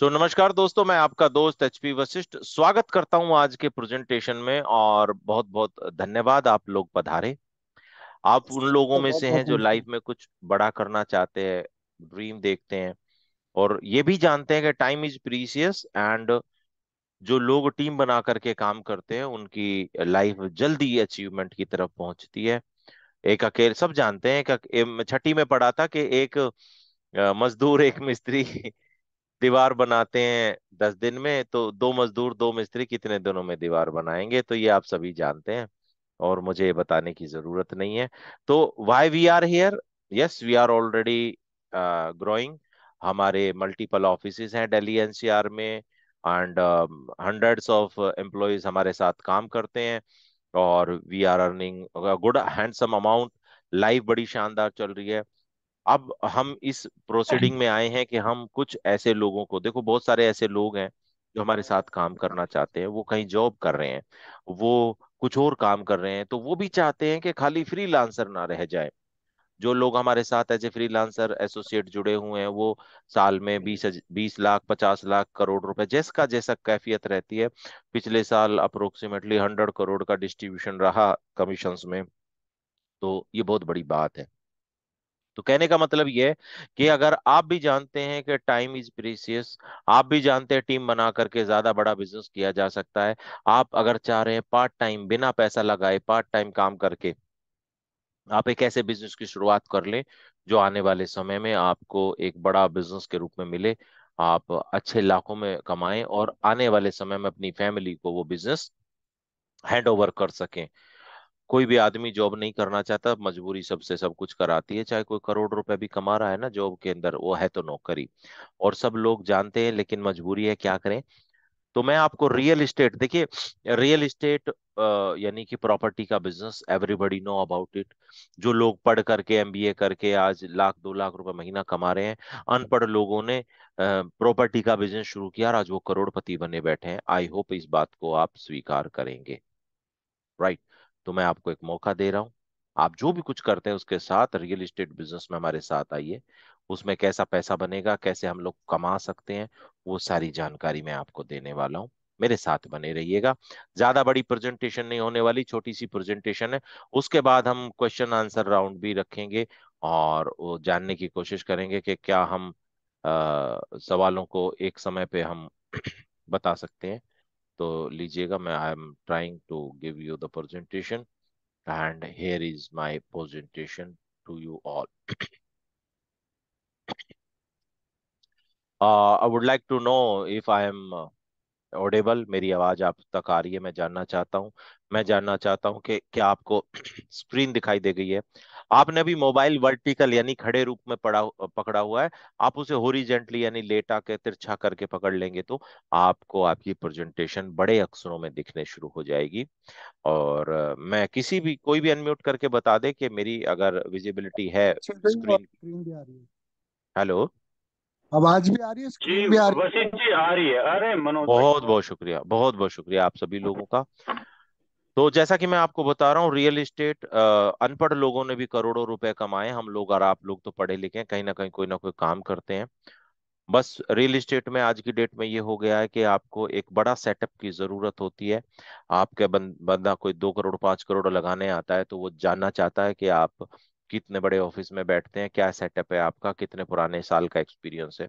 नमस्कार दोस्तों, मैं आपका दोस्त एचपी वशिष्ठ स्वागत करता हूं आज के प्रेजेंटेशन में। और बहुत बहुत धन्यवाद, आप लोग पधारे। आप उन लोगों तो में बहुत से बहुत हैं जो थैंक यू। लाइफ में कुछ बड़ा करना चाहते हैं, ड्रीम देखते हैं और ये भी जानते हैं कि टाइम इज प्रीशियस। एंड जो लोग टीम बना करके काम करते हैं उनकी लाइफ जल्दी अचीवमेंट की तरफ पहुंचती है। एक अकेले सब जानते हैं कि छठी में पढ़ा था कि एक मजदूर एक मिस्त्री दीवार बनाते हैं 10 दिन में, तो दो मजदूर दो मिस्त्री कितने दिनों में दीवार बनाएंगे। तो ये आप सभी जानते हैं और मुझे ये बताने की जरूरत नहीं है। तो why we are here? Yes, we are already growing. हमारे मल्टीपल ऑफिसेज हैं दिल्ली एनसीआर में। एंड हंड्रेड्स ऑफ एम्प्लॉयज हमारे साथ काम करते हैं और we are earning good handsome amount. Life बड़ी शानदार चल रही है। अब हम इस प्रोसीडिंग में आए हैं कि हम कुछ ऐसे लोगों को देखो, बहुत सारे ऐसे लोग हैं जो हमारे साथ काम करना चाहते हैं। वो कहीं जॉब कर रहे हैं, वो कुछ और काम कर रहे हैं, तो वो भी चाहते हैं कि खाली फ्रीलांसर ना रह जाए। जो लोग हमारे साथ एज ए फ्रीलांसर एसोसिएट जुड़े हुए हैं वो साल में 20 लाख 50 लाख करोड़ रुपए जैसा जैसा कैफियत रहती है। पिछले साल अप्रोक्सीमेटली 100 करोड़ का डिस्ट्रीब्यूशन रहा कमीशंस में। तो ये बहुत बड़ी बात है। तो कहने का मतलब ये है कि अगर आप भी जानते हैं कि टाइम इज प्रीशियस, आप भी जानते हैं टीम बना करके ज्यादा बड़ा बिजनेस किया जा सकता है। आप अगर चाह रहे हैं पार्ट टाइम बिना पैसा लगाए पार्ट टाइम काम करके आप एक ऐसे बिजनेस की शुरुआत कर लें जो आने वाले समय में आपको एक बड़ा बिजनेस के रूप में मिले, आप अच्छे लाखों में कमाएं और आने वाले समय में अपनी फैमिली को वो बिजनेस हैंड ओवर कर सकें। कोई भी आदमी जॉब नहीं करना चाहता, मजबूरी सबसे सब कुछ कराती है। चाहे कोई करोड़ रुपए भी कमा रहा है ना जॉब के अंदर, वो है तो नौकरी। और सब लोग जानते हैं लेकिन मजबूरी है, क्या करें। तो मैं आपको रियल इस्टेट देखिए, रियल इस्टेट यानी कि प्रॉपर्टी का business, everybody know about it. जो लोग पढ़ करके एमबीए करके आज लाख 2 लाख रुपए महीना कमा रहे हैं, अनपढ़ लोगों ने प्रॉपर्टी का बिजनेस शुरू किया और आज वो करोड़पति बने बैठे हैं। आई होप इस बात को आप स्वीकार करेंगे। राइट। तो मैं आपको एक मौका दे रहा हूं, आप जो भी कुछ करते हैं उसके साथ रियल एस्टेट बिजनेस में हमारे साथ आइए। उसमें कैसा पैसा बनेगा, कैसे हम लोग कमा सकते हैं, वो सारी जानकारी मैं आपको देने वाला हूँ। मेरे साथ बने रहिएगा। ज्यादा बड़ी प्रेजेंटेशन नहीं होने वाली, छोटी सी प्रेजेंटेशन है। उसके बाद हम क्वेश्चन आंसर राउंड भी रखेंगे और वो जानने की कोशिश करेंगे कि क्या हम सवालों को एक समय पे हम बता सकते हैं। तो लीजिएगा, मैं I am trying to give you the presentation and here is my presentation to you all. I would like to know if I am audible, मेरी आवाज आप तक आ रही है? मैं जानना चाहता हूँ कि क्या आपको स्क्रीन दिखाई दे गई है? आपने अभी मोबाइल वर्टिकल यानी खड़े रूप में पकड़ा हुआ है। आप उसे हॉरिजेंटली यानी लेटा के तिरछा करके पकड़ लेंगे तो आपको आपकी प्रेजेंटेशन बड़े अक्षरों में दिखने शुरू हो जाएगी। और मैं किसी भी कोई भी अनम्यूट करके बता दे कि मेरी अगर विजिबिलिटी है अच्छे से ही और स्क्रीन। स्क्रीन भी आ रही है। हेलो। आवाज भी आ रही है, जी स्क्रीन भी आ रही वशिष्ठ जी आ रही है। अरे मनोज भाई। बहुत बहुत शुक्रिया, बहुत बहुत शुक्रिया आप सभी लोगों का। तो जैसा कि मैं आपको बता रहा हूँ, रियल एस्टेट अनपढ़ लोगों ने भी करोड़ों रुपए कमाए। हम लोग और आप लोग तो पढ़े लिखे हैं, कहीं ना कोई काम करते हैं। बस रियल एस्टेट में आज की डेट में ये हो गया है कि आपको एक बड़ा सेटअप की जरूरत होती है। आपके बंदा कोई 2 करोड़ 5 करोड़ लगाने आता है तो वो जानना चाहता है कि आप कितने बड़े ऑफिस में बैठते हैं, क्या सेटअप है आपका, कितने पुराने साल का एक्सपीरियंस है।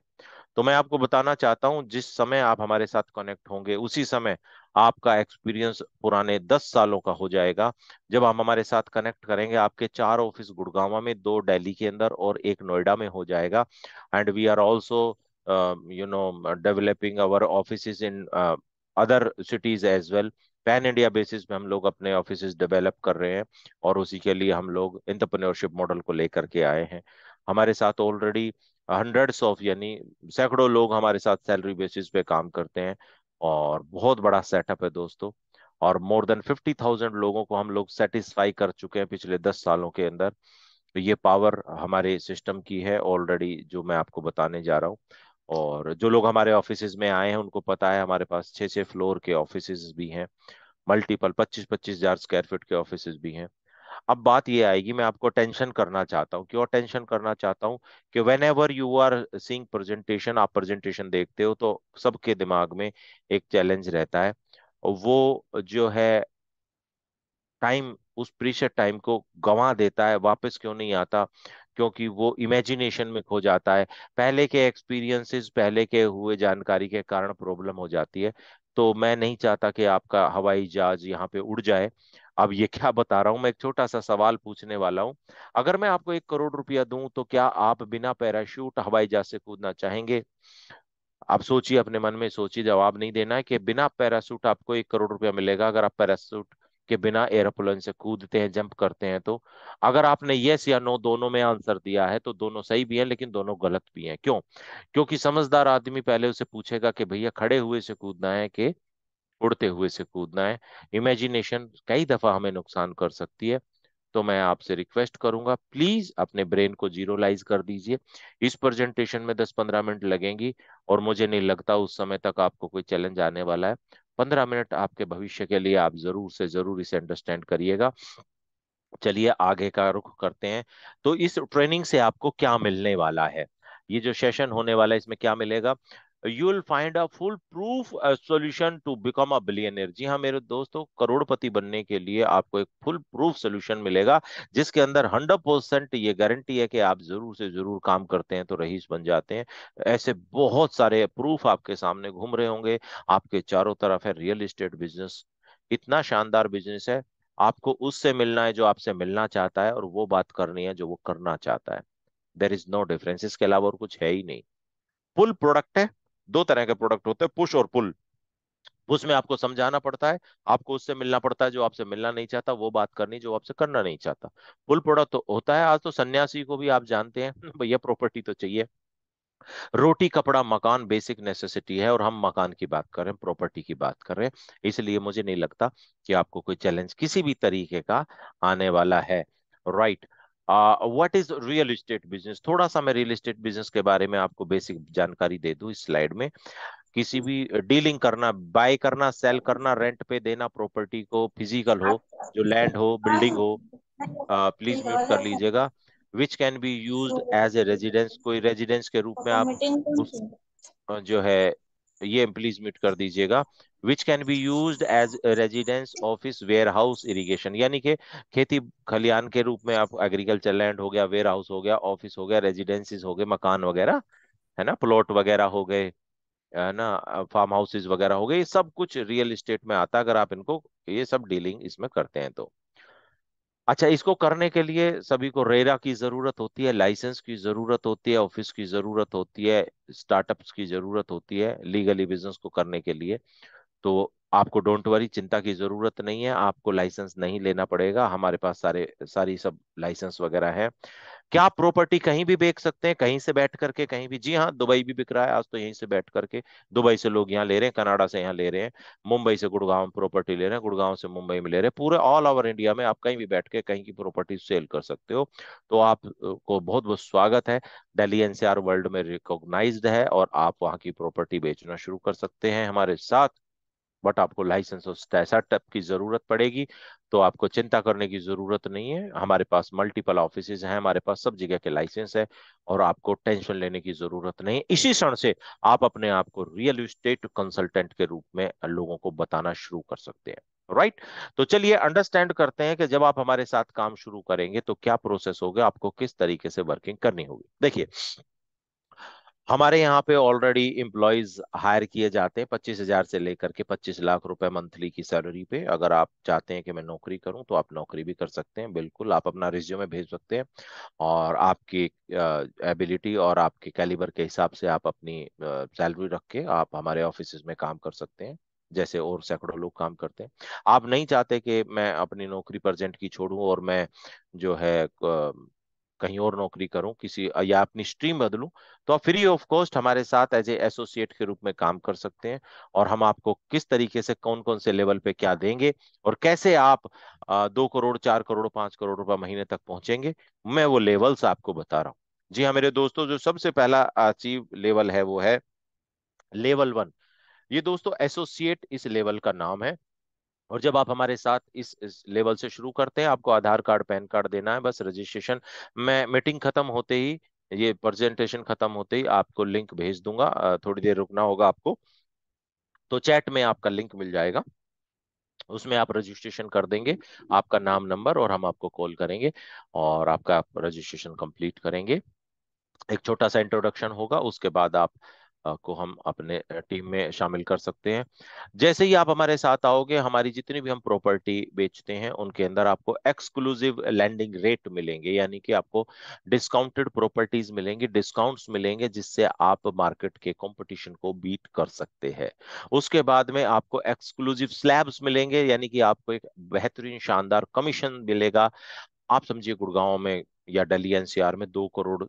तो मैं आपको बताना चाहता हूं, जिस समय आप हमारे साथ कनेक्ट होंगे उसी समय आपका एक्सपीरियंस पुराने 10 सालों का हो जाएगा। जब हम हमारे साथ कनेक्ट करेंगे, आपके 4 ऑफिस गुड़गांव में, 2 दिल्ली के अंदर और एक नोएडा में हो जाएगा। And we are also developing our office in other cities as well. Pan India basis पे हम लोग अपने ऑफिस डेवलप कर रहे हैं और उसी के लिए हम लोग एंटरप्रेन्योरशिप मॉडल को लेकर के आए हैं। हमारे साथ ऑलरेडी हंड्रेड्स ऑफ यानी सैकड़ों लोग हमारे साथ सैलरी बेसिस पे काम करते हैं और बहुत बड़ा सेटअप है दोस्तों। और मोर देन 50,000 लोगों को हम लोग सेटिस्फाई कर चुके हैं पिछले 10 सालों के अंदर। तो ये पावर हमारे सिस्टम की है ऑलरेडी, जो मैं आपको बताने जा रहा हूँ। और जो लोग हमारे ऑफिसेज में आए हैं उनको पता है, हमारे पास 6 6 फ्लोर के ऑफिसेज भी हैं। मल्टीपल 25 25 हजार स्क्वायर फीट के ऑफिसेज भी हैं। अब बात ये आएगी, मैं आपको टेंशन करना चाहता हूँ। क्यों टेंशन करना चाहता हूँ? कि whenever you are seeing presentation, आप प्रेजेंटेशन देखते हो तो सबके दिमाग में एक चैलेंज रहता है, और वो जो है टाइम, उस प्रीशियस टाइम को गंवा देता है, वापस क्यों नहीं आता? क्योंकि वो इमेजिनेशन में खो जाता है। पहले के एक्सपीरियंसेस, पहले के हुए जानकारी के कारण प्रॉब्लम हो जाती है। तो मैं नहीं चाहता कि आपका हवाई जहाज यहाँ पे उड़ जाए। अब ये क्या बता रहा हूँ, मैं एक छोटा सा सवाल पूछने वाला हूँ। अगर मैं आपको 1 करोड़ रुपया दूं तो क्या आप बिना पैराशूट हवाई जहाज से कूदना चाहेंगे? आप सोचिए, अपने मन में सोचिए, जवाब नहीं देना है। कि बिना पैरासूट आपको 1 करोड़ रुपया मिलेगा अगर आप पैरासूट के बिना एरोप्लेन से कूदते हैं, जंप करते हैं तो। अगर आपने यस या नो दोनों में आंसर दिया है तो दोनों सही भी है, लेकिन दोनों गलत भी हैं। क्यों? क्योंकि समझदार आदमी पहले उसे पूछेगा कि भैया खड़े हुए से कूदना है कि उड़ते हुए से कूदना है। इमेजिनेशन कई दफा हमें नुकसान कर सकती है। तो मैं आपसे रिक्वेस्ट करूंगा, प्लीज अपने ब्रेन को जीरोलाइज कर दीजिए। इस प्रेजेंटेशन में 10-15 मिनट लगेंगी, और मुझे नहीं लगता उस समय तक आपको कोई चैलेंज आने वाला है। 15 मिनट आपके भविष्य के लिए आप जरूर से जरूर इसे अंडरस्टैंड करिएगा। चलिए आगे का रुख करते हैं। तो इस ट्रेनिंग से आपको क्या मिलने वाला है? ये जो सेशन होने वाला है इसमें क्या मिलेगा? You will find a foolproof solution to become a billionaire. जी हाँ मेरे दोस्तों, करोड़पति बनने के लिए आपको एक फुल प्रूफ सॉल्यूशन मिलेगा, जिसके अंदर 100% ये गारंटी है कि आप जरूर से जरूर काम करते हैं तो रईस बन जाते हैं। ऐसे बहुत सारे प्रूफ आपके सामने घूम रहे होंगे। आपके चारों तरफ है रियल एस्टेट बिजनेस, इतना शानदार बिजनेस है। आपको उससे मिलना है जो आपसे मिलना चाहता है, और वो बात करनी है जो वो करना चाहता है। देर इज नो डिफरेंस, इसके अलावा और कुछ है ही नहीं। पुल प्रोडक्ट है। दो तरह के प्रोडक्ट होते हैं, पुश और पुल। पुश में आपको समझाना पड़ता है, आपको उससे मिलना पड़ता है जो आपसे मिलना नहीं चाहता, वो बात करनी जो आपसे करना नहीं चाहता। पुल प्रोडक्ट तो होता है, आज तो सन्यासी को भी आप जानते हैं भैया प्रॉपर्टी तो चाहिए। रोटी कपड़ा मकान बेसिक नेसेसिटी है, और हम मकान की बात कर रहे हैं, प्रॉपर्टी की बात कर रहे हैं। इसलिए मुझे नहीं लगता कि आपको कोई चैलेंज किसी भी तरीके का आने वाला है। Right. What is real estate business? थोड़ा सा मैं रियल एस्टेट बिजनेस के बारे में आपको बेसिक जानकारी दे दूं इस स्लाइड में। किसी भी डीलिंग करना, बाय करना, सेल करना, रेंट पे देना प्रॉपर्टी को, फिजिकल हो, जो लैंड हो, बिल्डिंग हो। प्लीज म्यूट कर लीजिएगा। Which can be used as a residence, कोई रेजिडेंस के रूप में आप उस जो है, ये प्लीज म्यूट कर दीजिएगा। Which can be used as residence, office, warehouse, irrigation. यानी कि खेती खलियान के रूप में आप, एग्रीकल्चर लैंड हो गया, वेयर हाउस हो गया, ऑफिस हो गया, रेजिडेंसीज हो गए, मकान वगैरह, है ना, प्लॉट वगैरह हो गए, है ना, फार्म हाउसेज वगैरह हो गए। ये सब कुछ रियल एस्टेट में आता है, अगर आप इनको, ये सब डीलिंग इसमें करते हैं तो। अच्छा, इसको करने के लिए सभी को रेरा की जरूरत होती है, लाइसेंस की जरूरत होती है, ऑफिस की जरूरत होती है, स्टार्टअप्स की जरूरत होती है लीगली बिजनेस को करने के लिए। तो आपको डोंट वरी, चिंता की जरूरत नहीं है, आपको लाइसेंस नहीं लेना पड़ेगा, हमारे पास सारी सब लाइसेंस वगैरह है। क्या आप प्रॉपर्टी कहीं भी बेच सकते हैं, कहीं से बैठ करके कहीं भी? जी हाँ, दुबई भी बिक रहा है आज तो, यहीं से बैठ करके। दुबई से लोग यहाँ ले रहे हैं, कनाडा से यहाँ ले रहे हैं, मुंबई से गुड़गांव में प्रॉपर्टी ले रहे हैं, गुड़गांव से मुंबई में ले रहे हैं। पूरे ऑल ओवर इंडिया में आप कहीं भी बैठ के कहीं की प्रॉपर्टी सेल कर सकते हो। तो आप को बहुत बहुत स्वागत है। दिल्ली एनसीआर वर्ल्ड में रिकॉग्नाइज्ड है, और आप वहाँ की प्रॉपर्टी बेचना शुरू कर सकते हैं हमारे साथ। बट आपको लाइसेंस और सेटअप की जरूरत पड़ेगी। तो आपको चिंता करने की जरूरत नहीं है, हमारे पास मल्टीपल ऑफिसेज हैं, हमारे पास सब जगह के लाइसेंस है, और आपको टेंशन लेने की जरूरत नहीं है। इसी क्षण से आप अपने आप को रियल एस्टेट कंसल्टेंट के रूप में लोगों को बताना शुरू कर सकते हैं। राइट। तो चलिए अंडरस्टैंड करते हैं कि जब आप हमारे साथ काम शुरू करेंगे तो क्या प्रोसेस होगा, आपको किस तरीके से वर्किंग करनी होगी। देखिए, हमारे यहाँ पे ऑलरेडी एम्प्लॉयज हायर किए जाते हैं 25,000 से लेकर के 25 लाख रुपए मंथली की सैलरी पे। अगर आप चाहते हैं कि मैं नौकरी करूं तो आप नौकरी भी कर सकते हैं, बिल्कुल। आप अपना रिज्यूमे भेज सकते हैं, और आपकी एबिलिटी और आपके कैलिबर के हिसाब से आप अपनी सैलरी रख के आप हमारे ऑफिस में काम कर सकते हैं, जैसे और सैकड़ों लोग काम करते हैं। आप नहीं चाहते कि मैं अपनी नौकरी प्रेजेंट की छोड़ूं और मैं जो है कहीं और नौकरी करूं, किसी या अपनी स्ट्रीम बदलूं, तो आप फ्री ऑफ कॉस्ट हमारे साथ एज ए एसोसिएट के रूप में काम कर सकते हैं। और हम आपको किस तरीके से कौन कौन से लेवल पे क्या देंगे, और कैसे आप 2 करोड़, 4 करोड़, 5 करोड़ रुपए महीने तक पहुंचेंगे, मैं वो लेवल्स आपको बता रहा हूँ। जी हाँ मेरे दोस्तों, जो सबसे पहला अचीव लेवल है वो है लेवल 1। ये दोस्तों एसोसिएट इस लेवल का नाम है। और जब आप हमारे साथ इस लेवल से शुरू करते हैं, आपको आधार कार्ड पैन कार्ड देना है, बस रजिस्ट्रेशन। मैं मीटिंग खत्म होते ही, ये प्रेजेंटेशन खत्म होते ही आपको लिंक भेज दूंगा, थोड़ी देर रुकना होगा आपको। तो चैट में आपका लिंक मिल जाएगा, उसमें आप रजिस्ट्रेशन कर देंगे, आपका नाम नंबर, और हम आपको कॉल करेंगे और आपका रजिस्ट्रेशन कंप्लीट करेंगे। एक छोटा सा इंट्रोडक्शन होगा, उसके बाद आप को हम अपने टीम में शामिल कर सकते हैं। जैसे ही आप हमारे साथ आओगे, हमारी जितनी भी हम प्रॉपर्टी बेचते हैं उनके अंदर आपको एक्सक्लूसिव लैंडिंग रेट मिलेंगे, यानी कि आपको डिस्काउंटेड प्रॉपर्टीज मिलेंगी, डिस्काउंट्स मिलेंगे, जिससे आप मार्केट के कंपटीशन को बीट कर सकते हैं। उसके बाद में आपको एक्सक्लूसिव स्लैब्स मिलेंगे, यानी कि आपको एक बेहतरीन शानदार कमीशन मिलेगा। आप समझिए गुड़गांव में या दिल्ली एनसीआर में 2 करोड़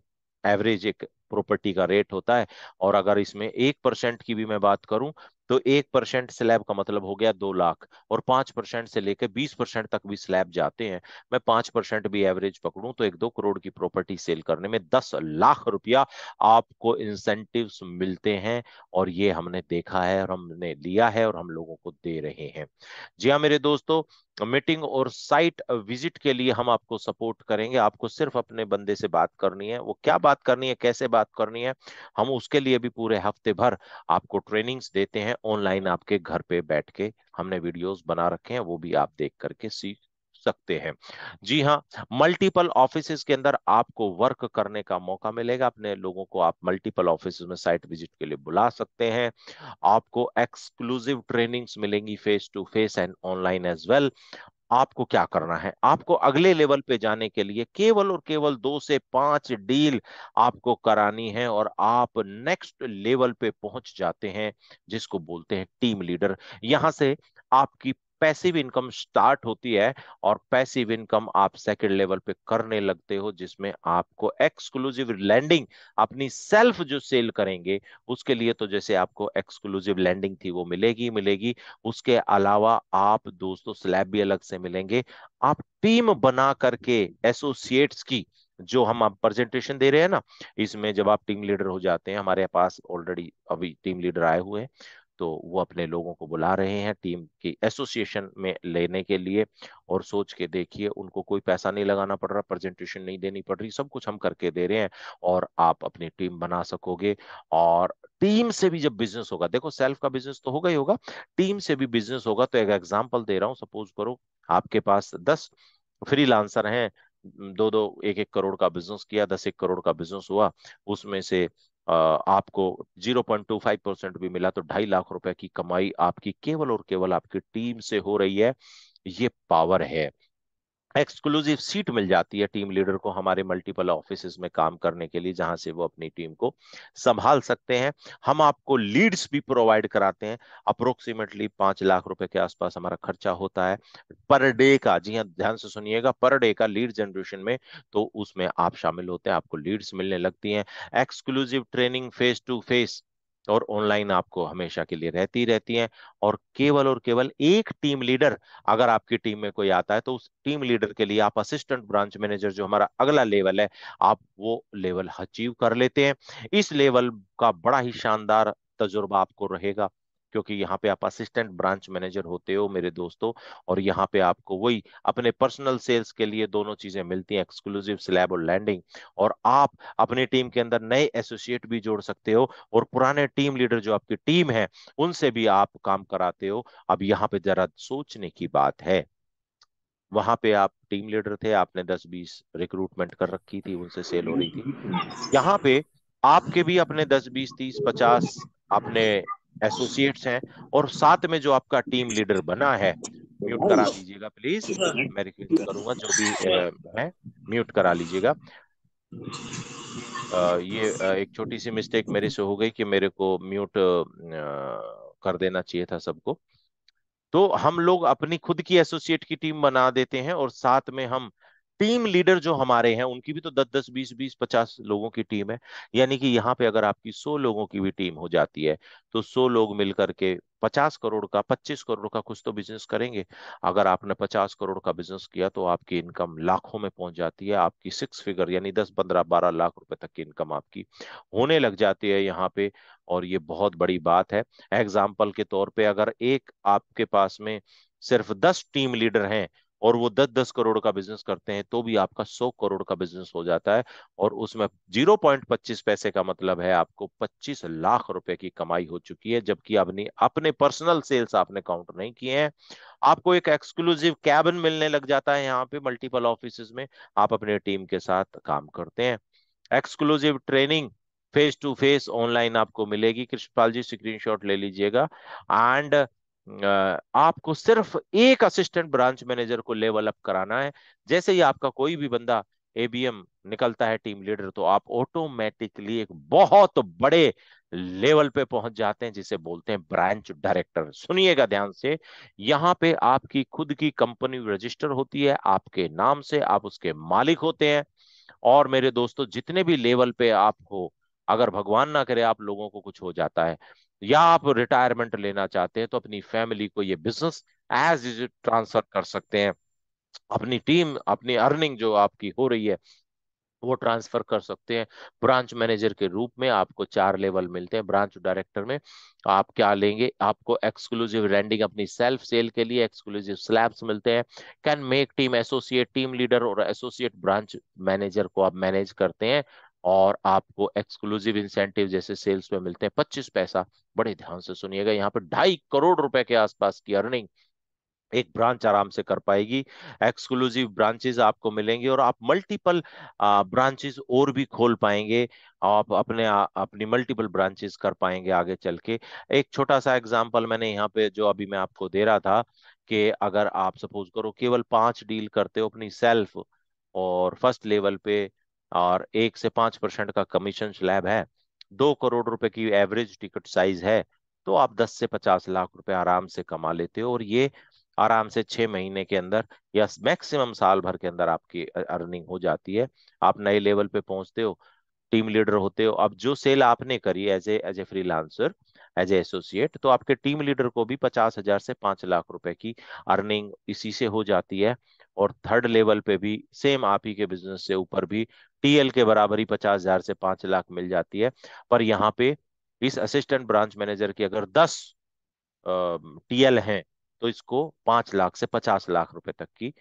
एवरेज एक प्रॉपर्टी का रेट होता है। और अगर इसमें 1% की भी मैं बात करूं, तो 1% स्लैब का मतलब हो गया 2 लाख, और 5% से लेकर 20% तक भी स्लैब जाते हैं। मैं 5% भी एवरेज पकड़ूं तो एक 2 करोड़ की प्रॉपर्टी सेल करने में 10 लाख रुपया आपको इंसेंटिव्स मिलते हैं। और ये हमने देखा है, और हमने लिया है, और हम लोगों को दे रहे हैं। जी हाँ मेरे दोस्तों, मीटिंग और साइट विजिट के लिए हम आपको सपोर्ट करेंगे। आपको सिर्फ अपने बंदे से बात करनी है, वो क्या बात करनी है, कैसे बात करनी है, हम उसके लिए भी पूरे हफ्ते भर आपको ट्रेनिंग्स देते हैं ऑनलाइन, आपके घर पे बैठ के हमने वीडियोस बना रखे हैं, वो भी आप देख करके सीख सकते हैं। जी हाँ, मल्टीपल ऑफिसेज के अंदर आपको वर्क करने का मौका मिलेगा। अपने लोगों को आप मल्टीपल ऑफिस में साइट विजिट के लिए बुला सकते हैं। आपको एक्सक्लूसिव ट्रेनिंग्स मिलेंगी face to face and online as well. आपको क्या करना है, आपको अगले लेवल पे जाने के लिए केवल और केवल 2 से 5 डील आपको करानी है, और आप नेक्स्ट लेवल पे पहुंच जाते हैं, जिसको बोलते हैं टीम लीडर। यहां से आपकी पैसिव इनकम स्टार्ट होती है, और पैसिव इनकम आप सेकंड लेवल पे करने लगते हो, जिसमें आपको एक्सक्लूसिव लैंडिंग, अपनी सेल्फ जो सेल करेंगे उसके लिए, तो जैसे आपको एक्सक्लूसिव लैंडिंग थी वो मिलेगी मिलेगी। उसके अलावा आप दोस्तों स्लैब भी अलग से मिलेंगे। आप टीम बना करके एसोसिएट्स की, जो हम आप प्रेजेंटेशन दे रहे हैं ना, इसमें जब आप टीम लीडर हो जाते हैं, हमारे पास ऑलरेडी अभी टीम लीडर आए हुए हैं, तो वो अपने लोगों को बुला रहे हैं टीम की एसोसिएशन में लेने के लिए। और सोच के देखिए, उनको कोई पैसा नहीं लगाना पड़ रहा, प्रेजेंटेशन नहीं देनी पड़ रही, सब कुछ हम करके दे रहे हैं, और आप अपनी टीम बना सकोगे। और टीम से भी जब बिजनेस होगा, देखो सेल्फ का बिजनेस तो होगा ही होगा, टीम से भी बिजनेस होगा। तो एक एग्जांपल दे रहा हूं, सपोज करो आपके पास 10 फ्रीलांसर हैं, 2-2 1-1 करोड़ का बिजनेस किया, 10 1 करोड़ का बिजनेस हुआ, उसमें से आपको 0.25% भी मिला, तो 2.5 लाख रुपए की कमाई आपकी केवल और केवल आपकी टीम से हो रही है। ये पावर है। एक्सक्लूसिव सीट मिल जाती है टीम लीडर को हमारे मल्टीपल ऑफिसेज में काम करने के लिए, जहां से वो अपनी टीम को संभाल सकते हैं। हम आपको लीड्स भी प्रोवाइड कराते हैं। अप्रोक्सीमेटली 5 लाख रुपए के आसपास हमारा खर्चा होता है पर डे का। जी हाँ, ध्यान से सुनिएगा, पर डे का लीड जनरेशन में। तो उसमें आप शामिल होते हैं, आपको लीड्स मिलने लगती हैं। Exclusive training face to face और ऑनलाइन आपको हमेशा के लिए रहती रहती हैं। और केवल एक टीम लीडर, अगर आपकी टीम में कोई आता है, तो उस टीम लीडर के लिए आप असिस्टेंट ब्रांच मैनेजर, जो हमारा अगला लेवल है, आप वो लेवल अचीव कर लेते हैं। इस लेवल का बड़ा ही शानदार तजुर्बा आपको रहेगा, क्योंकि यहाँ पे आप असिस्टेंट ब्रांच मैनेजर होते हो मेरे दोस्तों। और यहाँ पे आपको वही अपने पर्सनल सेल्स के लिए दोनों चीजें मिलती हैं, एक्सक्लूसिव स्लैब और लैंडिंग। और आप अपनी टीम के अंदर नए एसोसिएट भी जोड़ सकते हो, और पुराने टीम लीडर जो आपकी टीम है उनसे भी आप काम कराते हो। अब यहाँ पे जरा सोचने की बात है, वहां पे आप टीम लीडर थे, आपने 10-20 रिक्रूटमेंट कर रखी थी, उनसे सेल हो रही थी। यहाँ पे आपके भी अपने 10-20-30-50 अपने एसोसिएट्स हैं, और साथ में जो आपका टीम लीडर बना है, म्यूट करा दीजिएगा प्लीज, मैं रिक्वेस्ट करूंगा जो भी है, म्यूट करा लीजिएगा। ये एक छोटी सी मिस्टेक मेरे से हो गई कि मेरे को म्यूट कर देना चाहिए था सबको। तो हम लोग अपनी खुद की एसोसिएट की टीम बना देते हैं, और साथ में हम टीम लीडर जो हमारे हैं उनकी भी तो 10-10 20-20 50 लोगों की टीम है। यानी कि यहाँ पे अगर आपकी 100 लोगों की भी टीम हो जाती है, तो 100 लोग मिलकर के 50 करोड़ का 25 करोड़ का कुछ तो बिजनेस करेंगे। अगर आपने 50 करोड़ का बिजनेस किया, तो आपकी इनकम लाखों में पहुंच जाती है, आपकी 6 फिगर यानी 10 15 12 लाख रुपए तक की इनकम आपकी होने लग जाती है यहाँ पे। और ये बहुत बड़ी बात है। एग्जाम्पल के तौर पे, अगर एक आपके पास में सिर्फ 10 टीम लीडर हैं और वो 10-10 करोड़ का बिजनेस करते हैं, तो भी आपका 100 करोड़ का बिजनेस हो जाता है। और उसमें 0.25 पैसे का मतलब है आपको 25 लाख रुपए की कमाई हो चुकी है, जबकि अपनी अपने पर्सनल सेल्स आपने काउंट नहीं किए हैं। आपको एक एक्सक्लूसिव कैबिन मिलने लग जाता है यहाँ पे मल्टीपल ऑफिसेज में, आप अपने टीम के साथ काम करते हैं। Exclusive training face to face online आपको मिलेगी, कृष्णपाल जी स्क्रीनशॉट ले लीजिएगा। एंड आपको सिर्फ एक असिस्टेंट ब्रांच मैनेजर को लेवल अप कराना है। जैसे ही आपका कोई भी बंदा एबीएम निकलता है टीम लीडर, तो आप ऑटोमेटिकली एक बहुत बड़े लेवल पे पहुंच जाते हैं, जिसे बोलते हैं ब्रांच डायरेक्टर। सुनिएगा ध्यान से, यहाँ पे आपकी खुद की कंपनी रजिस्टर होती है आपके नाम से, आप उसके मालिक होते हैं। और मेरे दोस्तों, जितने भी लेवल पे आप हो, अगर भगवान ना करे आप लोगों को कुछ हो जाता है या आप रिटायरमेंट लेना चाहते हैं, तो अपनी फैमिली को ये बिजनेस एज इज ट्रांसफर कर सकते हैं। अपनी टीम, अपनी अर्निंग जो आपकी हो रही है, वो ट्रांसफर कर सकते हैं। ब्रांच मैनेजर के रूप में आपको 4 लेवल मिलते हैं। ब्रांच डायरेक्टर में आप क्या लेंगे, आपको एक्सक्लूसिव रेंडिंग अपनी सेल्फ सेल के लिए एक्सक्लूसिव स्लैब्स मिलते हैं। Can make team associate team leader और एसोसिएट ब्रांच मैनेजर को आप मैनेज करते हैं। और आपको एक्सक्लूसिव इंसेंटिव जैसे सेल्स में मिलते हैं 25 पैसा। बड़े ध्यान से सुनिएगा, यहाँ पे 2.5 करोड़ रुपए के आसपास की अर्निंग एक ब्रांच आराम से कर पाएगी। एक्सक्लूसिव ब्रांचेस आपको मिलेंगे और आप मल्टीपल ब्रांचेस और भी खोल पाएंगे। आप अपनी मल्टीपल ब्रांचेस कर पाएंगे आगे चल के। एक छोटा सा एग्जांपल मैंने यहाँ पे जो अभी मैं आपको दे रहा था, कि अगर आप सपोज करो केवल 5 डील करते हो अपनी सेल्फ और फर्स्ट लेवल पे, और 1 से 5% का कमीशन स्लैब है, 2 करोड़ रुपए की एवरेज टिकट साइज है, तो आप 10 से 50 लाख रुपए आराम से कमा लेते हो। और ये आराम से 6 महीने के अंदर या मैक्सिमम साल भर के अंदर आपकी अर्निंग हो जाती है। आप नए लेवल पे पहुंचते हो, टीम लीडर होते हो। अब जो सेल आपने करी as a freelancer, as a associate, तो आपके टीम लीडर को भी 50,000 से 5 लाख रुपए की अर्निंग इसी से हो जाती है। और थर्ड लेवल पे भी सेम आप ही के बिजनेस से ऊपर भी टीएल के बराबर ही 50,000 से 5 लाख मिल जाती है। पर यहाँ पे इस असिस्टेंट ब्रांच मैनेजर की अगर 10 टीएल हैं, तो इसको 5 लाख से 50 लाख रुपए तक की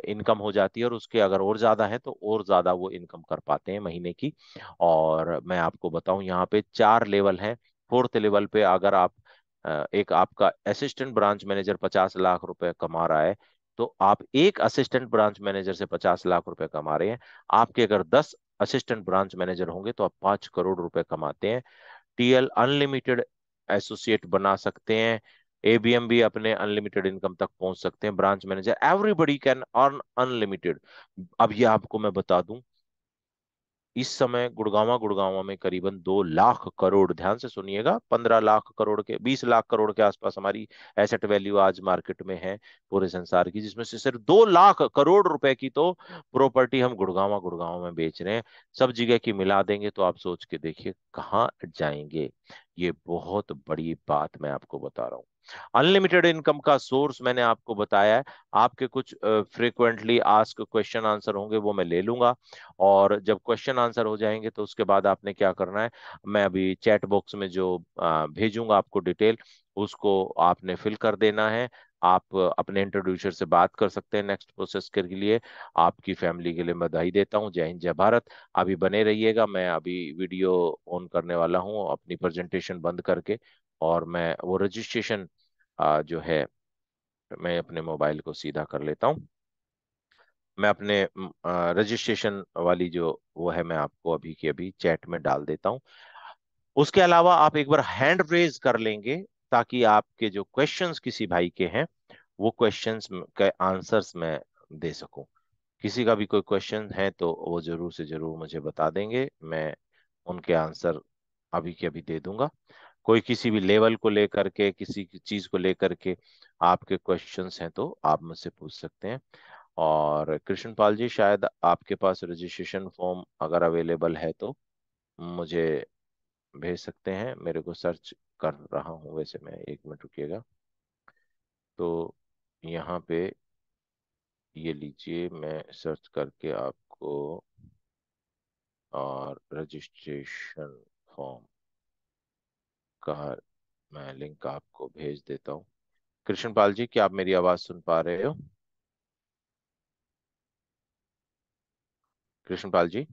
इनकम हो जाती है। और उसके अगर और ज्यादा है तो और ज्यादा वो इनकम कर पाते हैं महीने की। और मैं आपको बताऊं, यहाँ पे 4 लेवल हैं। फोर्थ लेवल पे अगर आप एक आपका असिस्टेंट ब्रांच मैनेजर 50 लाख रुपए कमा रहा है, तो आप एक असिस्टेंट ब्रांच मैनेजर से 50 लाख रुपए कमा रहे हैं। आपके अगर 10 असिस्टेंट ब्रांच मैनेजर होंगे तो आप 5 करोड़ रुपए कमाते हैं। टीएल अनलिमिटेड एसोसिएट बना सकते हैं। एबीएम भी अपने अनलिमिटेड इनकम तक पहुंच सकते हैं। Branch manager everybody can earn unlimited. अब ये आपको मैं बता दूं, इस समय गुड़गांवा गुड़गांवा में करीबन 2 लाख करोड़, ध्यान से सुनिएगा, 15 लाख करोड़ के 20 लाख करोड़ के आसपास हमारी एसेट वैल्यू आज मार्केट में है पूरे संसार की, जिसमें से सिर्फ 2 लाख करोड़ रुपए की तो प्रॉपर्टी हम गुड़गांवा गुड़गांव में बेच रहे हैं। सब जगह की मिला देंगे तो आप सोच के देखिए कहाँ जाएंगे। ये बहुत बड़ी बात मैं आपको बता रहा हूँ। अनलिमिटेड इनकम का सोर्स मैंने आपको बताया है। आपके कुछ फ्रिक्वेंटली आस्क क्वेश्चन आंसर होंगे, वो मैं ले लूंगा। और जब क्वेश्चन आंसर हो जाएंगे तो उसके बाद आपने क्या करना है, मैं अभी चैट बॉक्स में जो भेजूंगा आपको डिटेल, उसको आपने फिल कर देना है। आप अपने इंट्रोड्यूसर से बात कर सकते हैं नेक्स्ट प्रोसेस के लिए। आपकी फैमिली के लिए बधाई देता हूँ। जय हिंद जय भारत। अभी बने रहिएगा, मैं अभी वीडियो ऑन करने वाला हूँ अपनी प्रेजेंटेशन बंद करके। और मैं वो रजिस्ट्रेशन जो है, मैं अपने मोबाइल को सीधा कर लेता हूँ। मैं अपने रजिस्ट्रेशन वाली जो वो है, मैं आपको अभी की अभी चैट में डाल देता हूँ। उसके अलावा आप एक बार हैंड रेज कर लेंगे, ताकि आपके जो क्वेश्चंस किसी भाई के हैं, वो क्वेश्चंस के आंसर्स मैं दे सकूं। किसी का भी कोई क्वेश्चन है तो वो जरूर से जरूर मुझे बता देंगे, मैं उनके आंसर अभी के अभी दे दूंगा। कोई किसी भी लेवल को लेकर के, किसी चीज को लेकर के आपके क्वेश्चंस हैं तो आप मुझसे पूछ सकते हैं। और कृष्णपाल जी, शायद आपके पास रजिस्ट्रेशन फॉर्म अगर अवेलेबल है तो मुझे भेज सकते हैं। मेरे को सर्च कर रहा हूँ वैसे मैं, 1 मिनट रुकिएगा। तो यहाँ पे ये लीजिए, मैं सर्च करके आपको और रजिस्ट्रेशन फॉर्म का मैं लिंक आपको भेज देता हूँ। कृष्णपाल जी, क्या आप मेरी आवाज सुन पा रहे हो? कृष्णपाल जी।